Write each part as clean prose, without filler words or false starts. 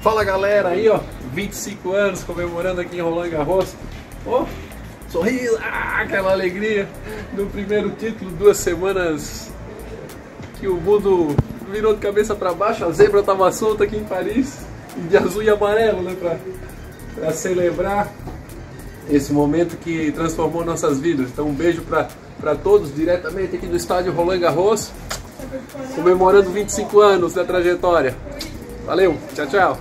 Fala galera, aí ó, 25 anos comemorando aqui em Roland Garros. Ó, sorriso, aquela alegria no primeiro título, 2 semanas que o mundo virou de cabeça para baixo, a zebra estava solta aqui em Paris, de azul e amarelo, né, para celebrar esse momento que transformou nossas vidas. Então um beijo para todos, diretamente aqui do estádio Roland Garros, comemorando 25 anos da trajetória. Valeu, tchau, tchau!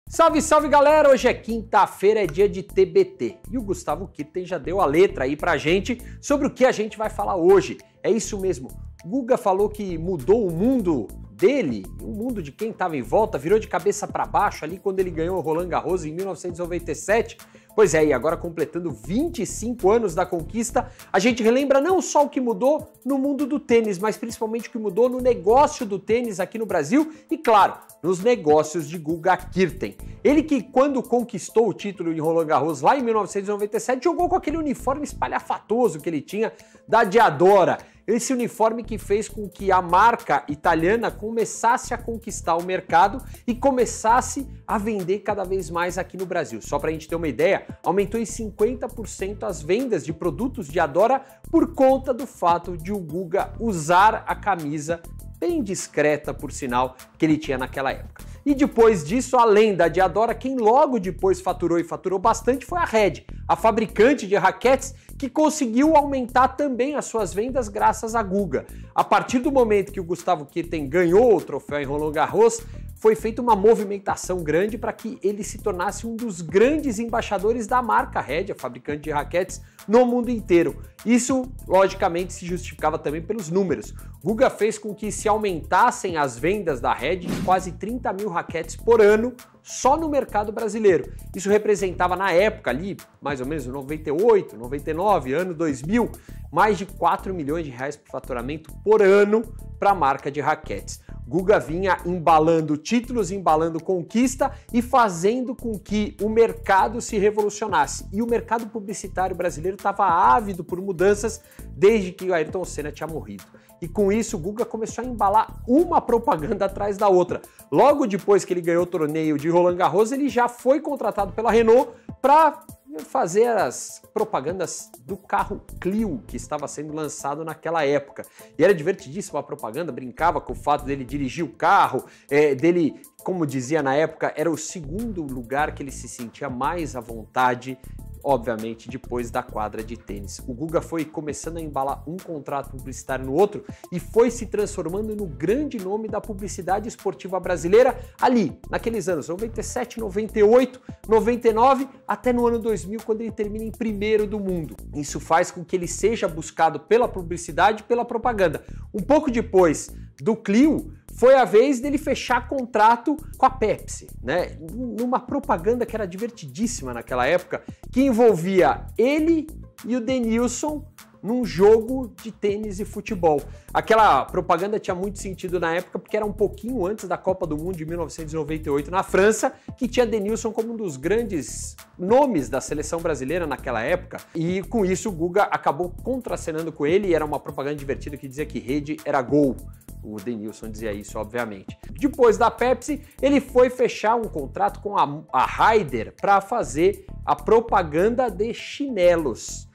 Salve, salve galera! Hoje é quinta-feira, é dia de TBT e o Gustavo Kirten já deu a letra aí pra gente sobre o que a gente vai falar hoje. É isso mesmo, Guga falou que mudou o mundo dele, o mundo de quem estava em volta, virou de cabeça para baixo ali quando ele ganhou o Roland Garros em 1997. Pois é, e agora completando 25 anos da conquista, a gente relembra não só o que mudou no mundo do tênis, mas principalmente o que mudou no negócio do tênis aqui no Brasil e, claro, nos negócios de Guga Kirten. Ele que, quando conquistou o título em Roland Garros lá em 1997, jogou com aquele uniforme espalhafatoso que ele tinha da Diadora. Esse uniforme que fez com que a marca italiana começasse a conquistar o mercado e começasse a vender cada vez mais aqui no Brasil. Só para a gente ter uma ideia, aumentou em 50% as vendas de produtos Diadora por conta do fato de o Guga usar a camisa bem discreta, por sinal, que ele tinha naquela época. E depois disso, além da Diadora, quem logo depois faturou e faturou bastante foi a Red, a fabricante de raquetes que conseguiu aumentar também as suas vendas graças a Guga. A partir do momento que o Gustavo Kirten ganhou o troféu em Roland Garros, foi feita uma movimentação grande para que ele se tornasse um dos grandes embaixadores da marca Red, a fabricante de raquetes, no mundo inteiro. Isso, logicamente, se justificava também pelos números. Guga fez com que se aumentassem as vendas da Red de quase 30 mil raquetes por ano só no mercado brasileiro. Isso representava na época ali, mais ou menos 98, 99, ano 2000, mais de 4 milhões de reais por faturamento por ano para a marca de raquetes. Guga vinha embalando títulos, embalando conquista e fazendo com que o mercado se revolucionasse. E o mercado publicitário brasileiro estava ávido por mudanças desde que o Ayrton Senna tinha morrido. E com isso, o Guga começou a embalar uma propaganda atrás da outra. Logo depois que ele ganhou o torneio de Roland Garros, ele já foi contratado pela Renault para fazer as propagandas do carro Clio que estava sendo lançado naquela época. E era divertidíssima a propaganda, brincava com o fato dele dirigir o carro, dele, como dizia na época, era o segundo lugar que ele se sentia mais à vontade, obviamente, depois da quadra de tênis. O Guga foi começando a embalar um contrato publicitário no outro e foi se transformando no grande nome da publicidade esportiva brasileira ali, naqueles anos 97, 98, 99, até no ano 2000, quando ele termina em primeiro do mundo. Isso faz com que ele seja buscado pela publicidade e pela propaganda. Um pouco depois do Clio, foi a vez dele fechar contrato com a Pepsi, né? Numa propaganda que era divertidíssima naquela época, que envolvia ele e o Denilson num jogo de tênis e futebol. Aquela propaganda tinha muito sentido na época porque era um pouquinho antes da Copa do Mundo de 1998 na França, que tinha Denilson como um dos grandes nomes da seleção brasileira naquela época. E com isso o Guga acabou contracenando com ele e era uma propaganda divertida que dizia que rede era gol. O Denilson dizia isso, obviamente. Depois da Pepsi, ele foi fechar um contrato com a Raider para fazer a propaganda de chinelos.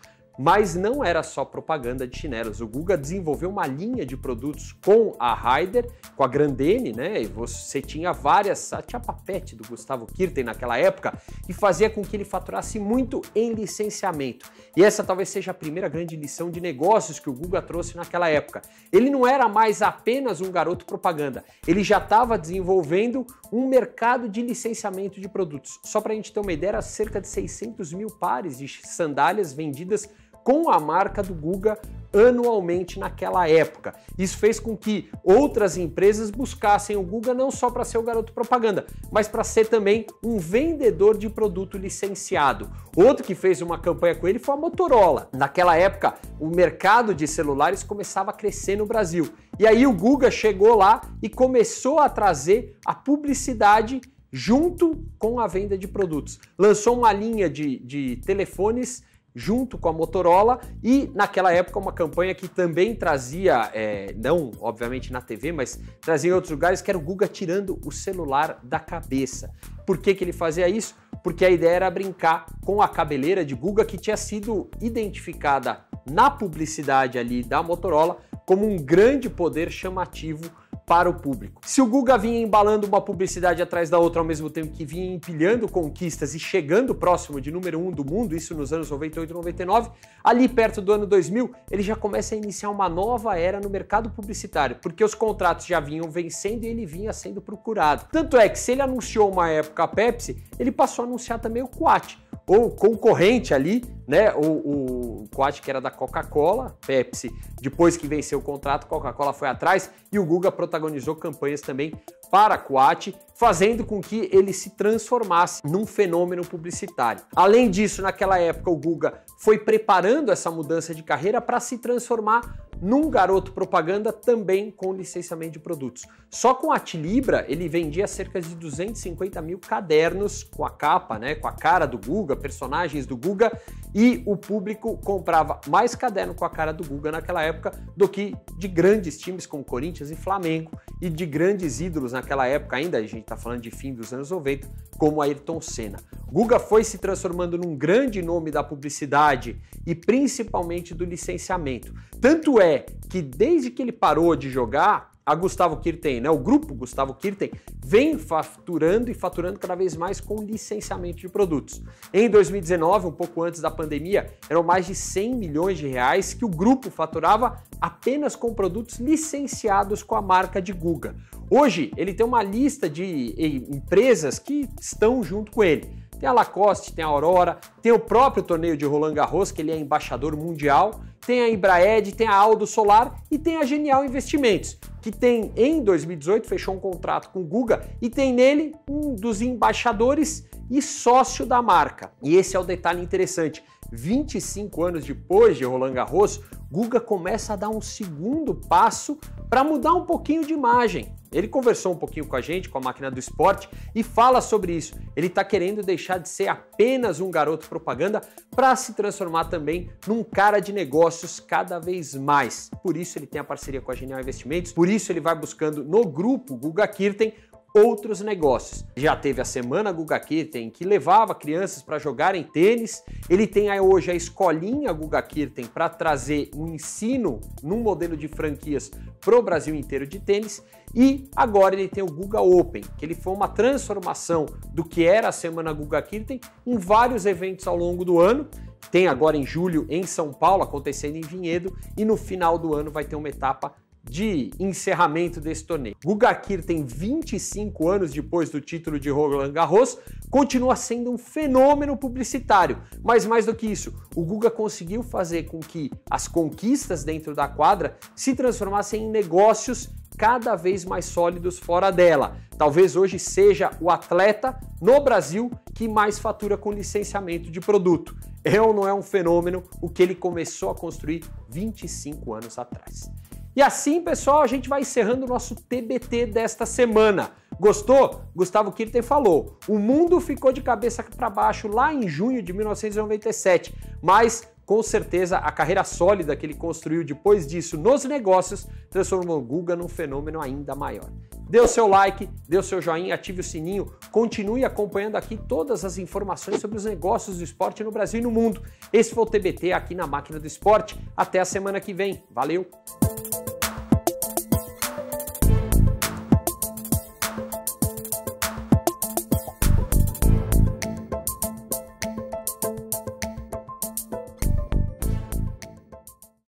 Mas não era só propaganda de chinelos. O Guga desenvolveu uma linha de produtos com a Raider, com a Grandene, né? E você tinha várias, tinha a Papete do Gustavo Kirten naquela época, e fazia com que ele faturasse muito em licenciamento. E essa talvez seja a primeira grande lição de negócios que o Guga trouxe naquela época. Ele não era mais apenas um garoto propaganda, ele já estava desenvolvendo um mercado de licenciamento de produtos. Só para a gente ter uma ideia, era cerca de 600 mil pares de sandálias vendidas com a marca do Guga anualmente naquela época. Isso fez com que outras empresas buscassem o Guga não só para ser o garoto propaganda, mas para ser também um vendedor de produto licenciado. Outro que fez uma campanha com ele foi a Motorola. Naquela época, o mercado de celulares começava a crescer no Brasil. E aí o Guga chegou lá e começou a trazer a publicidade junto com a venda de produtos. Lançou uma linha de telefones junto com a Motorola e naquela época uma campanha que também trazia, não obviamente na TV, mas trazia em outros lugares, que era o Guga tirando o celular da cabeça. Por que ele fazia isso? Porque a ideia era brincar com a cabeleira de Guga, que tinha sido identificada na publicidade ali da Motorola como um grande poder chamativo para o público. Se o Guga vinha embalando uma publicidade atrás da outra ao mesmo tempo que vinha empilhando conquistas e chegando próximo de número 1 do mundo, isso nos anos 98 e 99, ali perto do ano 2000, ele já começa a iniciar uma nova era no mercado publicitário, porque os contratos já vinham vencendo e ele vinha sendo procurado. Tanto é que se ele anunciou uma época a Pepsi, ele passou a anunciar também o Quat, ou concorrente ali, né? O Quat, que era da Coca-Cola, Pepsi, depois que venceu o contrato, Coca-Cola foi atrás e o Guga protagonizou campanhas também para Quat, fazendo com que ele se transformasse num fenômeno publicitário. Além disso, naquela época, o Guga foi preparando essa mudança de carreira para se transformar num garoto propaganda também com licenciamento de produtos. Só com a Tilibra ele vendia cerca de 250 mil cadernos com a capa, né, com a cara do Guga, personagens do Guga, e o público comprava mais caderno com a cara do Guga naquela época do que de grandes times como Corinthians e Flamengo e de grandes ídolos naquela época ainda, a gente está falando de fim dos anos 90, como Ayrton Senna. Guga foi se transformando num grande nome da publicidade e principalmente do licenciamento. Tanto é que desde que ele parou de jogar, a Gustavo Kirten, né, o grupo Gustavo Kirten, vem faturando e faturando cada vez mais com licenciamento de produtos. Em 2019, um pouco antes da pandemia, eram mais de 100 milhões de reais que o grupo faturava apenas com produtos licenciados com a marca de Guga. Hoje, ele tem uma lista de empresas que estão junto com ele. Tem a Lacoste, tem a Aurora, tem o próprio torneio de Roland Garros, que ele é embaixador mundial, tem a Embraed, tem a Aldo Solar e tem a Genial Investimentos, que tem, em 2018, fechou um contrato com o Guga e tem nele um dos embaixadores e sócio da marca. E esse é o detalhe interessante. 25 anos depois de Roland Garros, Guga começa a dar um segundo passo para mudar um pouquinho de imagem. Ele conversou um pouquinho com a gente, com a Máquina do Esporte, e fala sobre isso. Ele está querendo deixar de ser apenas um garoto propaganda para se transformar também num cara de negócios cada vez mais. Por isso ele tem a parceria com a Genial Investimentos, por isso ele vai buscando no grupo Guga Kirten outros negócios. Já teve a Semana Guga Kirten, que levava crianças para jogarem tênis. Ele tem hoje a Escolinha Guga Kirten para trazer um ensino num modelo de franquias para o Brasil inteiro de tênis. E agora ele tem o Guga Open, que ele foi uma transformação do que era a Semana Guga Kirten em vários eventos ao longo do ano. Tem agora em julho em São Paulo, acontecendo em Vinhedo, e no final do ano vai ter uma etapa de encerramento desse torneio. Guga Kirten, 25 anos depois do título de Roland Garros, continua sendo um fenômeno publicitário. Mas mais do que isso, o Guga conseguiu fazer com que as conquistas dentro da quadra se transformassem em negócios cada vez mais sólidos fora dela. Talvez hoje seja o atleta no Brasil que mais fatura com licenciamento de produto. É ou não é um fenômeno o que ele começou a construir 25 anos atrás? E assim, pessoal, a gente vai encerrando o nosso TBT desta semana. Gostou? Gustavo Kirten falou, o mundo ficou de cabeça para baixo lá em junho de 1997, mas com certeza a carreira sólida que ele construiu depois disso nos negócios transformou o Guga num fenômeno ainda maior. Dê o seu like, dê o seu joinha, ative o sininho, continue acompanhando aqui todas as informações sobre os negócios do esporte no Brasil e no mundo. Esse foi o TBT aqui na Máquina do Esporte. Até a semana que vem. Valeu!